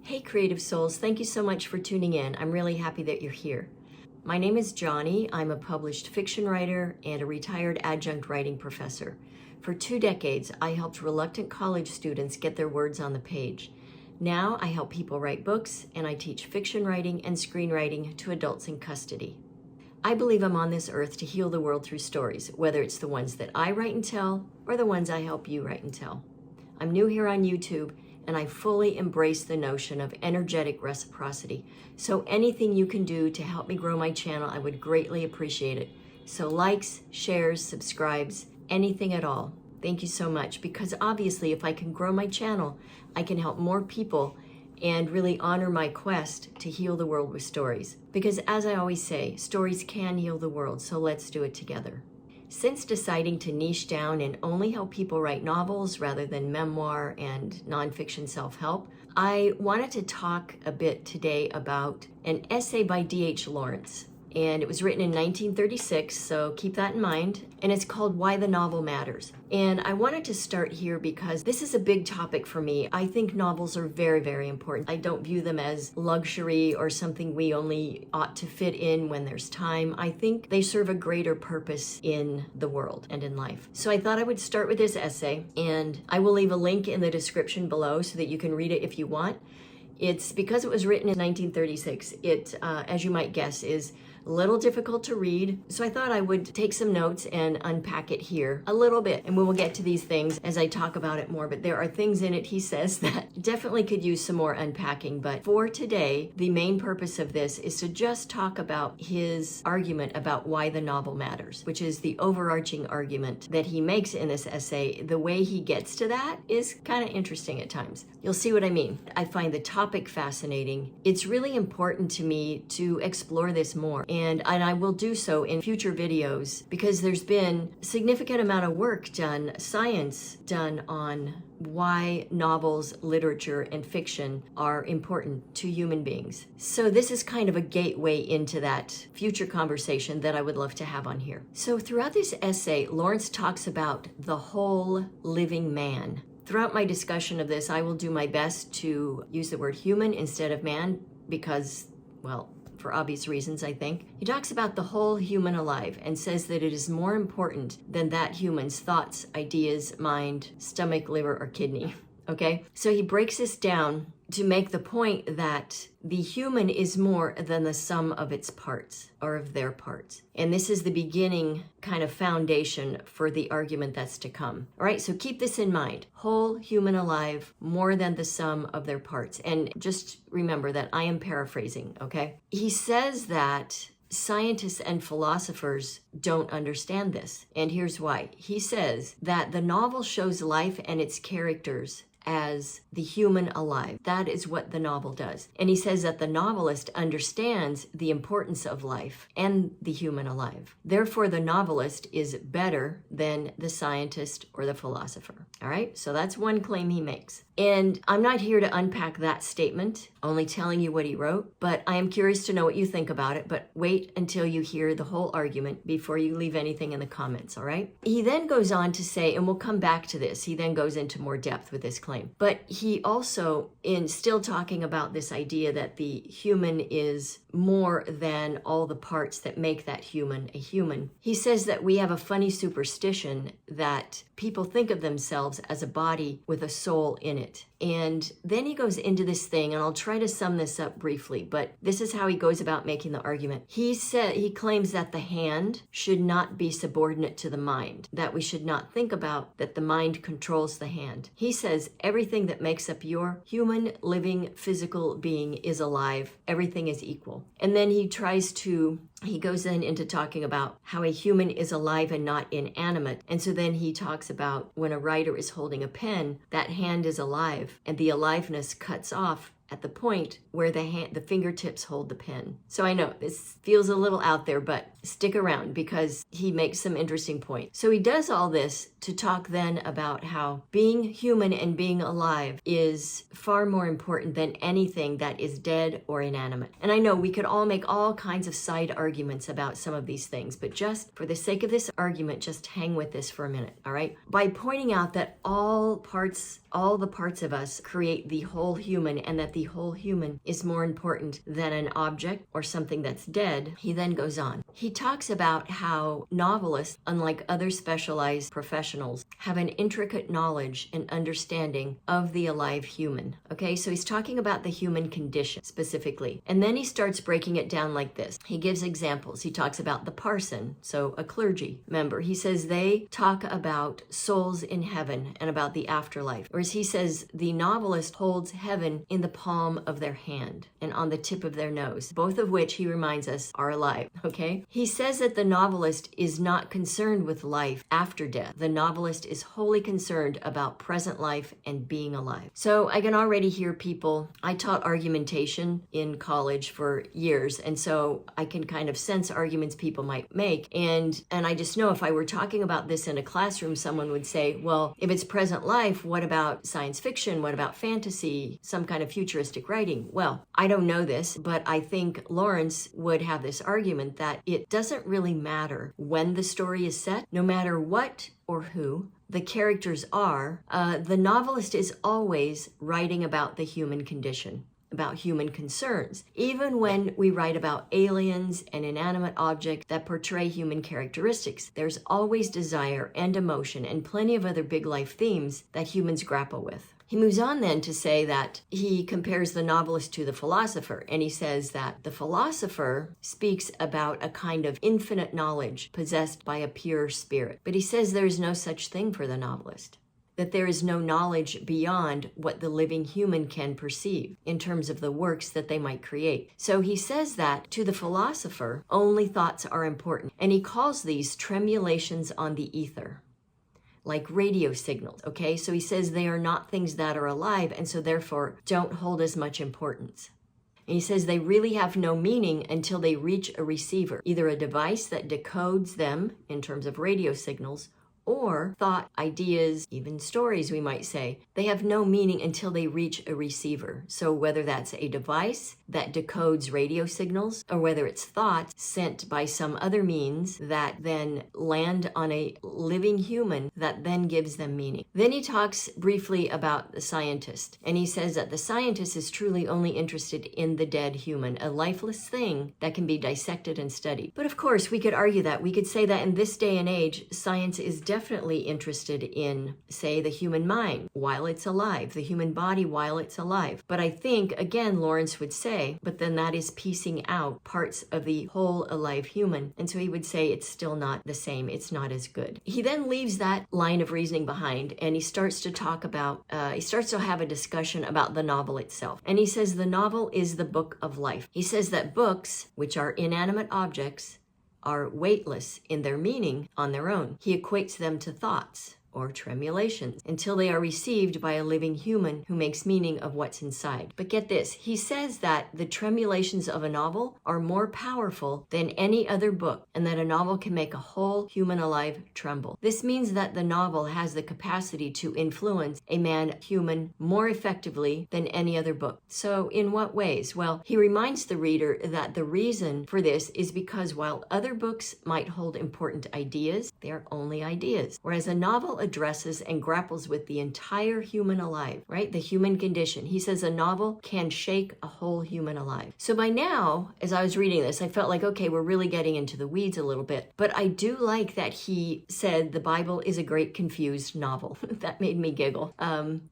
Hey creative souls, thank you so much for tuning in. I'm really happy that you're here. My name is Johnny. I'm a published fiction writer and a retired adjunct writing professor. For 2 decades, I helped reluctant college students get their words on the page. Now I help people write books, and I teach fiction writing and screenwriting to adults in custody. I believe I'm on this earth to heal the world through stories, whether it's the ones that I write and tell or the ones I help you write and tell. I'm new here on YouTube, and I fully embrace the notion of energetic reciprocity. So anything you can do to help me grow my channel, I would greatly appreciate it. So likes, shares, subscribes, anything at all. Thank you so much, because obviously if I can grow my channel, I can help more people and really honor my quest to heal the world with stories. Because as I always say, stories can heal the world, so let's do it together. Since deciding to niche down and only help people write novels rather than memoir and nonfiction self-help, I wanted to talk a bit today about an essay by dhlawrence. And it was written in 1936, so keep that in mind. And it's called Why the Novel Matters. And I wanted to start here because this is a big topic for me. I think novels are very, very important. I don't view them as luxury or something we only ought to fit in when there's time. I think they serve a greater purpose in the world and in life. So I thought I would start with this essay, and I will leave a link in the description below so that you can read it if you want. It's because it was written in 1936. It, as you might guess, is a little difficult to read, so I thought I would take some notes and unpack it here a little bit, and we will get to these things as I talk about it more, but there are things in it, he says, that definitely could use some more unpacking. But for today, the main purpose of this is to just talk about his argument about why the novel matters, which is the overarching argument that he makes in this essay. The way he gets to that is kind of interesting at times. You'll see what I mean. I find the topic fascinating. It's really important to me to explore this more. And I will do so in future videos, because there's been a significant amount of work done, science done, on why novels, literature, and fiction are important to human beings. So this is kind of a gateway into that future conversation that I would love to have on here. So throughout this essay, Lawrence talks about the whole living man. Throughout my discussion of this, I will do my best to use the word human instead of man because, well, for obvious reasons, I think. He talks about the whole human alive and says that it is more important than that human's thoughts, ideas, mind, stomach, liver, or kidney. Okay? So he breaks this down to make the point that the human is more than the sum of its parts, or of their parts. And this is the beginning kind of foundation for the argument that's to come. All right, so keep this in mind. Whole human alive, more than the sum of their parts. And just remember that I am paraphrasing, okay? He says that scientists and philosophers don't understand this. And here's why. He says that the novel shows life and its characters as the human alive. That is what the novel does. And he says that the novelist understands the importance of life and the human alive. Therefore, the novelist is better than the scientist or the philosopher. All right? So that's one claim he makes. And I'm not here to unpack that statement, only telling you what he wrote, but I am curious to know what you think about it. But wait until you hear the whole argument before you leave anything in the comments, all right? He then goes on to say, and we'll come back to this, he then goes into more depth with this claim. But he also, in still talking about this idea that the human is more than all the parts that make that human a human, he says that we have a funny superstition that people think of themselves as a body with a soul in it. And then he goes into this thing, and I'll try to sum this up briefly, but this is how he goes about making the argument. He claims that the hand should not be subordinate to the mind, that we should not think about that the mind controls the hand. He says everything that makes up your human, living, physical being is alive. Everything is equal. And then he goes then into talking about how a human is alive and not inanimate. And so then he talks about when a writer is holding a pen, that hand is alive, and the aliveness cuts off at the point where the fingertips hold the pen. So I know this feels a little out there, but stick around because he makes some interesting points. So he does all this to talk then about how being human and being alive is far more important than anything that is dead or inanimate. And I know we could all make all kinds of side arguments about some of these things, but just for the sake of this argument, just hang with this for a minute, all right? By pointing out that all the parts of us create the whole human, and that the the whole human is more important than an object or something that's dead, he then goes on. He talks about how novelists, unlike other specialized professionals, have an intricate knowledge and understanding of the alive human. Okay, so he's talking about the human condition specifically. And then he starts breaking it down like this. He gives examples. He talks about the parson, so a clergy member. He says they talk about souls in heaven and about the afterlife. Whereas he says the novelist holds heaven in the palm of their hand and on the tip of their nose, both of which he reminds us are alive, okay? He says that the novelist is not concerned with life after death. The novelist is wholly concerned about present life and being alive. So I can already hear people, I taught argumentation in college for years, and so I can kind of sense arguments people might make. And I just know if I were talking about this in a classroom, someone would say, well, if it's present life, what about science fiction? What about fantasy? Some kind of futuristic writing? Well, I don't know this, but I think Lawrence would have this argument that it doesn't really matter when the story is set, no matter what or who the characters are, the novelist is always writing about the human condition, about human concerns. Even when we write about aliens and inanimate objects that portray human characteristics, there's always desire and emotion and plenty of other big life themes that humans grapple with. He moves on then to say that he compares the novelist to the philosopher, and he says that the philosopher speaks about a kind of infinite knowledge possessed by a pure spirit. But he says there is no such thing for the novelist, that there is no knowledge beyond what the living human can perceive in terms of the works that they might create. So he says that to the philosopher, only thoughts are important, and he calls these tremulations on the ether, like radio signals, okay? So he says they are not things that are alive, and so therefore don't hold as much importance. And he says they really have no meaning until they reach a receiver, either a device that decodes them in terms of radio signals, or thought, ideas, even stories, we might say. They have no meaning until they reach a receiver. So whether that's a device that decodes radio signals, or whether it's thoughts sent by some other means that then land on a living human that then gives them meaning. Then he talks briefly about the scientist, and he says that the scientist is truly only interested in the dead human, a lifeless thing that can be dissected and studied. But of course, we could argue that. We could say that in this day and age, science is definitely interested in, say, the human mind while it's alive, the human body while it's alive. But I think, again, Lawrence would say, but then that is piecing out parts of the whole alive human. And so he would say it's still not the same. It's not as good. He then leaves that line of reasoning behind, and he starts to talk about, he starts to have a discussion about the novel itself. And he says the novel is the book of life. He says that books, which are inanimate objects, are weightless in their meaning on their own. He equates them to thoughts or tremulations until they are received by a living human who makes meaning of what's inside. But get this, he says that the tremulations of a novel are more powerful than any other book, and that a novel can make a whole human alive tremble. This means that the novel has the capacity to influence a man human more effectively than any other book. So in what ways? Well, he reminds the reader that the reason for this is because while other books might hold important ideas, they are only ideas, whereas a novel addresses and grapples with the entire human alive, right? The human condition. He says a novel can shake a whole human alive. So by now, as I was reading this, I felt like, okay, we're really getting into the weeds a little bit. But I do like that he said the Bible is a great confused novel. That made me giggle.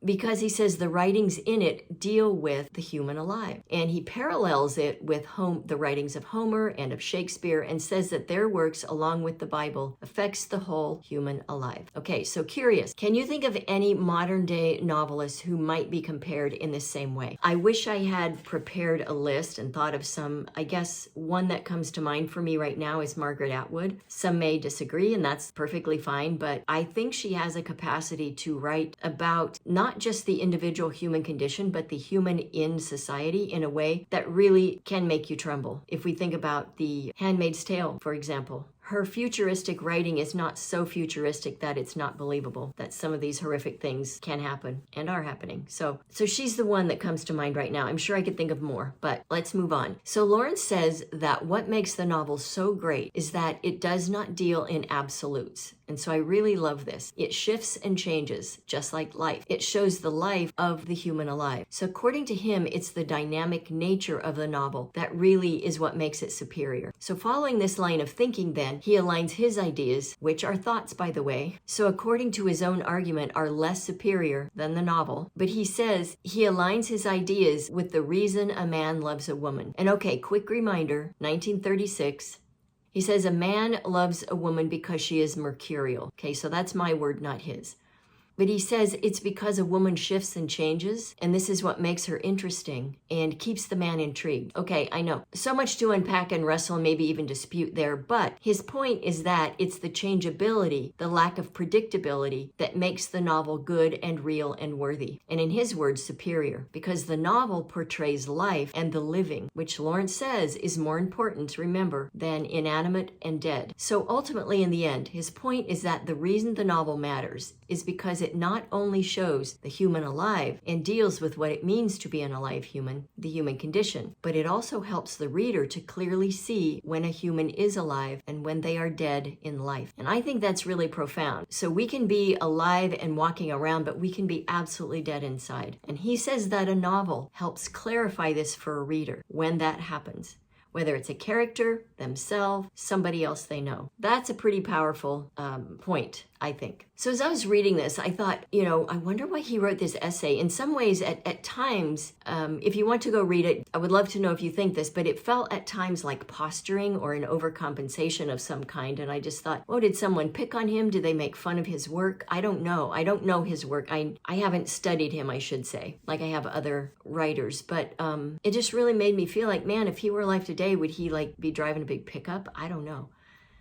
Because he says the writings in it deal with the human alive. And he parallels it with the writings of Homer and of Shakespeare, and says that their works, along with the Bible, affects the whole human alive. Okay, so curious, can you think of any modern day novelists who might be compared in this same way? I wish I had prepared a list and thought of some. I guess one that comes to mind for me right now is Margaret Atwood. Some may disagree, and that's perfectly fine, but I think she has a capacity to write about not just the individual human condition, but the human in society in a way that really can make you tremble. If we think about The Handmaid's Tale, for example, her futuristic writing is not so futuristic that it's not believable that some of these horrific things can happen and are happening. So she's the one that comes to mind right now. I'm sure I could think of more, but let's move on. So Lawrence says that what makes the novel so great is that it does not deal in absolutes. And so I really love this. It shifts and changes, just like life. It shows the life of the human alive. So according to him, it's the dynamic nature of the novel that really is what makes it superior. So following this line of thinking then, he aligns his ideas, which are thoughts by the way, so according to his own argument are less superior than the novel, but he says he aligns his ideas with the reason a man loves a woman. And okay, quick reminder, 1936, he says a man loves a woman because she is mercurial. Okay, so that's my word, not his. But he says it's because a woman shifts and changes, and this is what makes her interesting and keeps the man intrigued. Okay, I know. So much to unpack and wrestle, maybe even dispute there, but his point is that it's the changeability, the lack of predictability that makes the novel good and real and worthy. And in his words, superior, because the novel portrays life and the living, which Lawrence says is more important, remember, than inanimate and dead. So ultimately, in the end, his point is that the reason the novel matters is because it not only shows the human alive and deals with what it means to be an alive human, the human condition, but it also helps the reader to clearly see when a human is alive and when they are dead in life. And I think that's really profound. So we can be alive and walking around, but we can be absolutely dead inside. And he says that a novel helps clarify this for a reader when that happens, whether it's a character, themselves, somebody else they know. That's a pretty powerful point, I think. So as I was reading this, I thought, I wonder why he wrote this essay. In some ways, at times, if you want to go read it, I would love to know if you think this, but it felt at times like posturing or an overcompensation of some kind. And I just thought, did someone pick on him? Did they make fun of his work? I don't know. I don't know his work. I haven't studied him, I should say, like I have other writers. But it just really made me feel like, man, if he were alive today, would he be driving a big pickup? I don't know.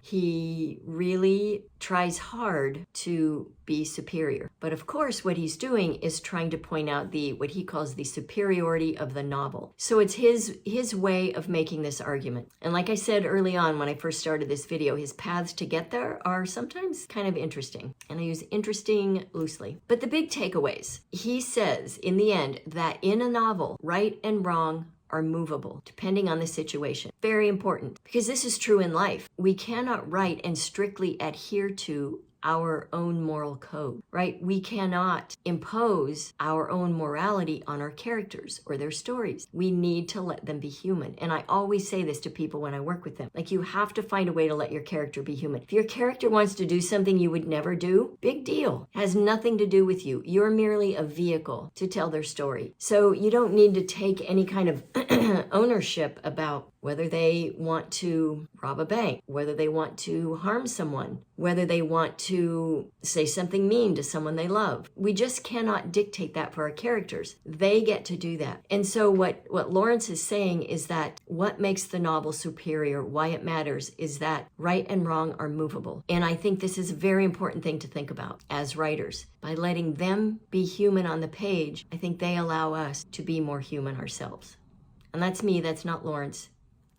He really tries hard to be superior. But of course, what he's doing is trying to point out what he calls the superiority of the novel. So it's his way of making this argument. And like I said early on when I first started this video, his paths to get there are sometimes kind of interesting. And I use interesting loosely. But the big takeaways, he says in the end that in a novel, right and wrong are movable, depending on the situation. Very important, because this is true in life. We cannot write and strictly adhere to our own moral code, right? We cannot impose our own morality on our characters or their stories. We need to let them be human. And I always say this to people when I work with them. You have to find a way to let your character be human. If your character wants to do something you would never do, big deal. It has nothing to do with you. You're merely a vehicle to tell their story. So you don't need to take any kind of ownership about whether they want to rob a bank, whether they want to harm someone, whether they want to say something mean to someone they love. We just cannot dictate that for our characters. They get to do that. And so what Lawrence is saying is that what makes the novel superior, why it matters, is that right and wrong are movable. And I think this is a very important thing to think about as writers. By letting them be human on the page, I think they allow us to be more human ourselves. And that's me, that's not Lawrence.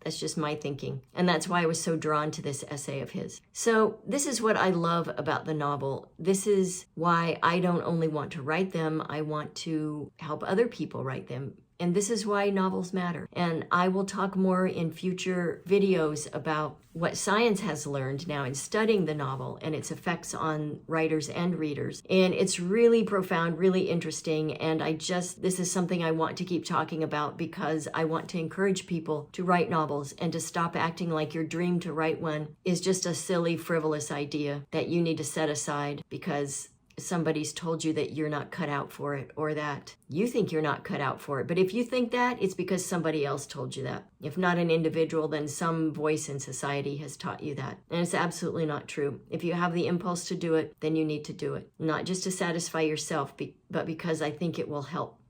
That's just my thinking. And that's why I was so drawn to this essay of his. So this is what I love about the novel. This is why I don't only want to write them, I want to help other people write them. And this is why novels matter. And I will talk more in future videos about what science has learned now in studying the novel and its effects on writers and readers. And it's really profound, really interesting. And this is something I want to keep talking about because I want to encourage people to write novels and to stop acting like your dream to write one is just a silly, frivolous idea that you need to set aside because somebody's told you that you're not cut out for it or that you think you're not cut out for it. But if you think that, it's because somebody else told you that. If not an individual, then some voice in society has taught you that. And it's absolutely not true. If you have the impulse to do it, then you need to do it. Not just to satisfy yourself, but because I think it will help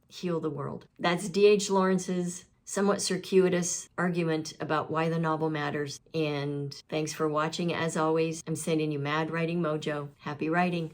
heal the world. That's dhlawrence's somewhat circuitous argument about why the novel matters. And thanks for watching. As always, I'm sending you mad writing mojo. Happy writing.